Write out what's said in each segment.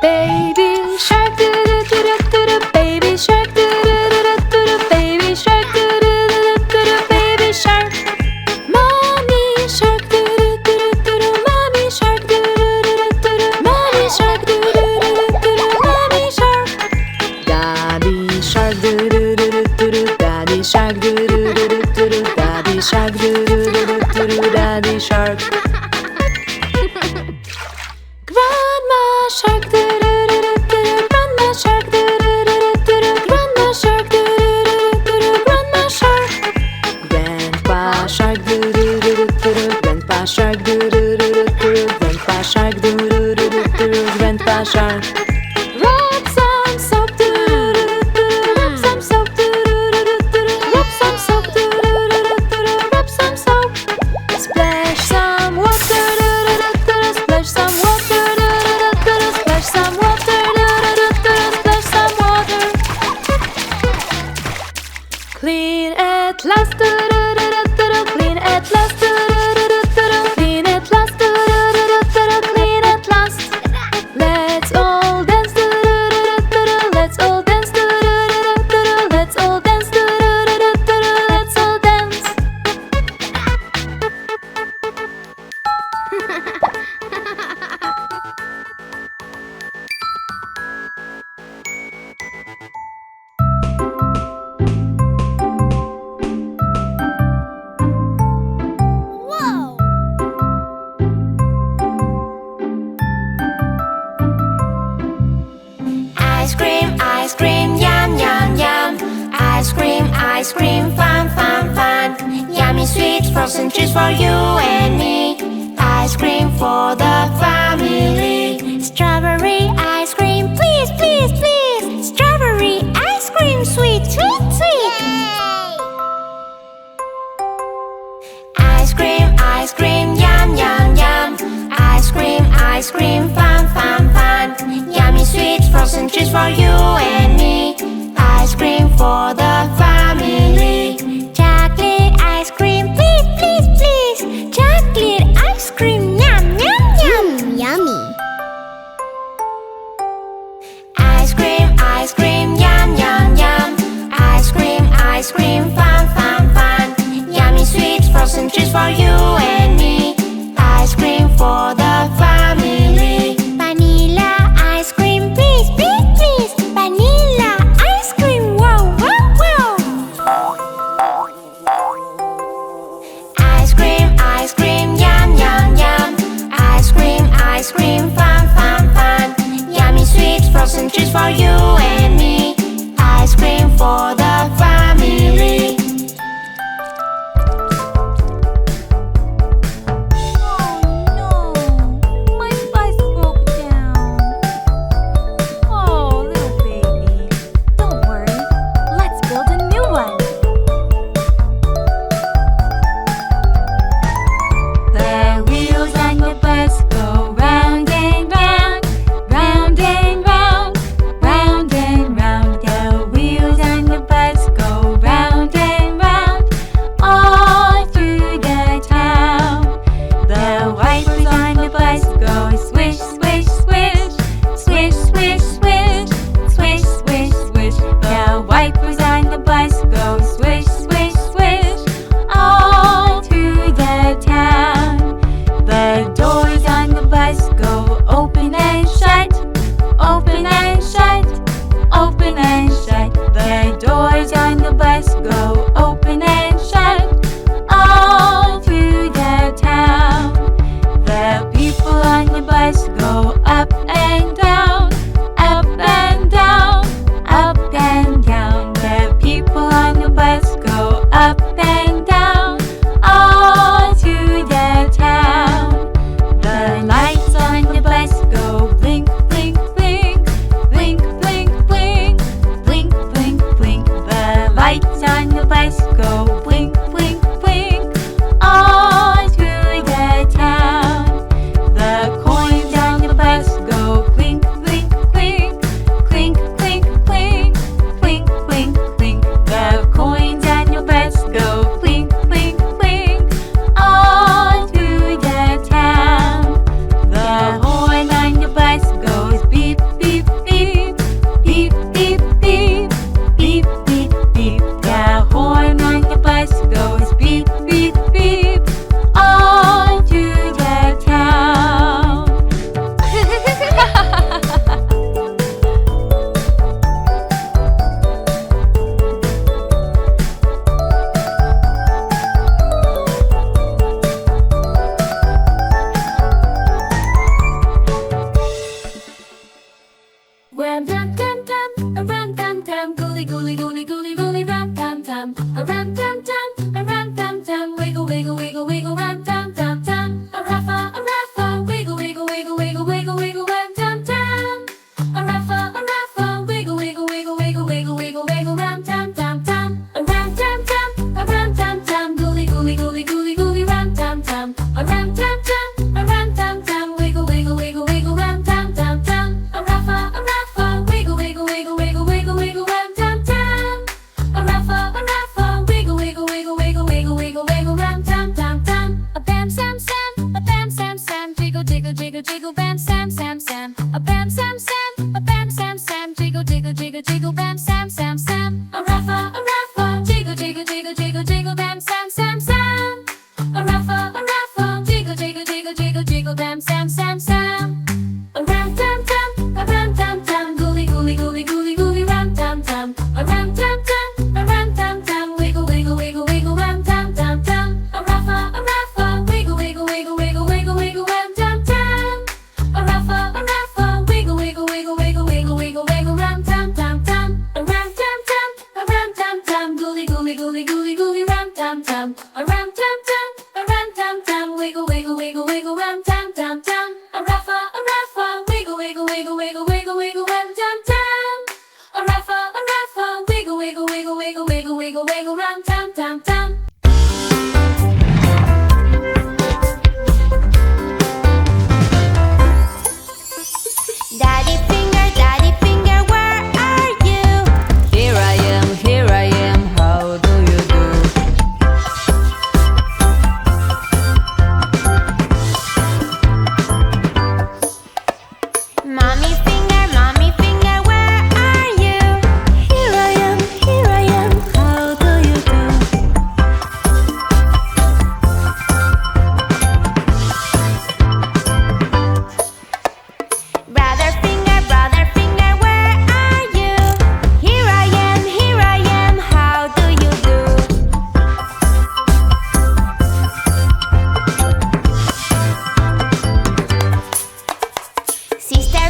Baby shark, do do do do do do. Baby shark, do do do do do do. Baby shark, do do do do do. Baby shark. Mommy shark, do do do do do. Mommy shark, do do do do do. Mommy shark, do do do do do. Mommy shark. Daddy shark, do do do do do. Daddy shark, do do do do do. Daddy shark, do do do do do. Daddy shark. Grandma shark, do do do do do. Grandma shark, do do do do do. Grandma shark, do do do do do. Grandma shark. Grandpa shark, do do do do do. Grandpa shark, do do do do do. Grandpa shark, do do do do do. Grandpa shark. Rub some soap, do do do do. Rub some soap, do do do do. Rub some soap, do do do do. Rub some soap. Splash some water, do do do do. Splash some water. Splash some water, splash some water. Clean at last, clean at last, clean at last, clean at last. Let's all dance, let's all dance, let's all dance, let's all dance. Ice cream, yum, yum, yum. Ice cream, fun, fun, fun. Yummy sweet frozen treats for you and me. Ice cream for the family. Strawberry ice cream, please, please, please. Strawberry ice cream, sweet, sweet, sweet. Ice cream, yum, yum, yum. Ice cream, fun, fun, fun. Yummy sweet frozen treats for you and me. Ice cream for the family. Chocolate ice cream, please, please, please. Chocolate ice cream, yum, yum, yum. Yummy. Ice cream, yum, yum, yum. Ice cream, fun, fun, fun. Yummy sweet frozen treats for you and me. Ice cream for the family. Vanilla ice cream, please, please, please. Vanilla ice cream, wow, wow, wow. Ice cream, yum, yum, yum. Ice cream, fun, fun, fun. Yummy sweet frozen treats for you and me. Ice cream for the family. Coin tam. A ram tam tam, a ram tam tam. Wiggle wiggle wiggle wiggle ram tam tam tam. A raffa, wiggle wiggle wiggle wiggle wiggle wiggle ram tam tam. A raffa, wiggle wiggle wiggle wiggle wiggle wiggle wiggle ram tam tam tam. A ram tam tam, a ram tam tam. Gooly gooly gooly gooly gooly ram tam tam. A ram tam tam, a ram tam tam. Wiggle wiggle wiggle wiggle ram tam tam tam. A raffa, wiggle wiggle wiggle wiggle wiggle wiggle ram tam tam. A raffa, wiggle wiggle wiggle wiggle wiggle wiggle wiggle ram tam tam tam. A bam sam sam, a bam sam sam. Jiggle jiggle jiggle jiggle bam sam sam sam. A bam sam sam, a bam sam sam. Jiggle jiggle jiggle jiggle bam sam sam sam. A raffa, jiggle jiggle jiggle jiggle jiggle bam sam sam sam. A raffa, jiggle jiggle jiggle jiggle jiggle bam sam sam sam. A ram tam tam, a ram tam tam. Gooly gooly gooly gooly gooly ram tam tam. A ram tam tam, a ram tam tam. Wiggle wiggle wiggle wiggle ram tam tam tam. A raffa, wiggle wiggle wiggle wiggle wiggle wiggle ram tam tam. A raffa, wiggle wiggle wiggle wiggle wiggle wiggle wiggle ram tam tam tam. A ram tam tam, a ram tam tam. Gooly gooly gooly gooly gooly ram tam tam. A ram tam tam, a ram tam tam. Wiggle wiggle wiggle wiggle ram tam tam tam. A raffa, wiggle wiggle wiggle wiggle wiggle wiggle ram tam tam. A raffa, wiggle wiggle wiggle wiggle wiggle wiggle wiggle ram tam tam tam. Daddy finger, where are you? Here I am, how do you do? Mommy finger, where are you? Here I am, how do you do? Brother finger, where are you? Here I am, how do you do? Sister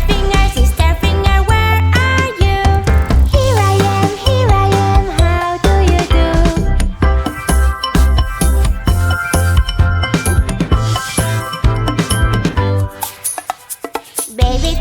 finger, where are you? Here I am, how do you do? Baby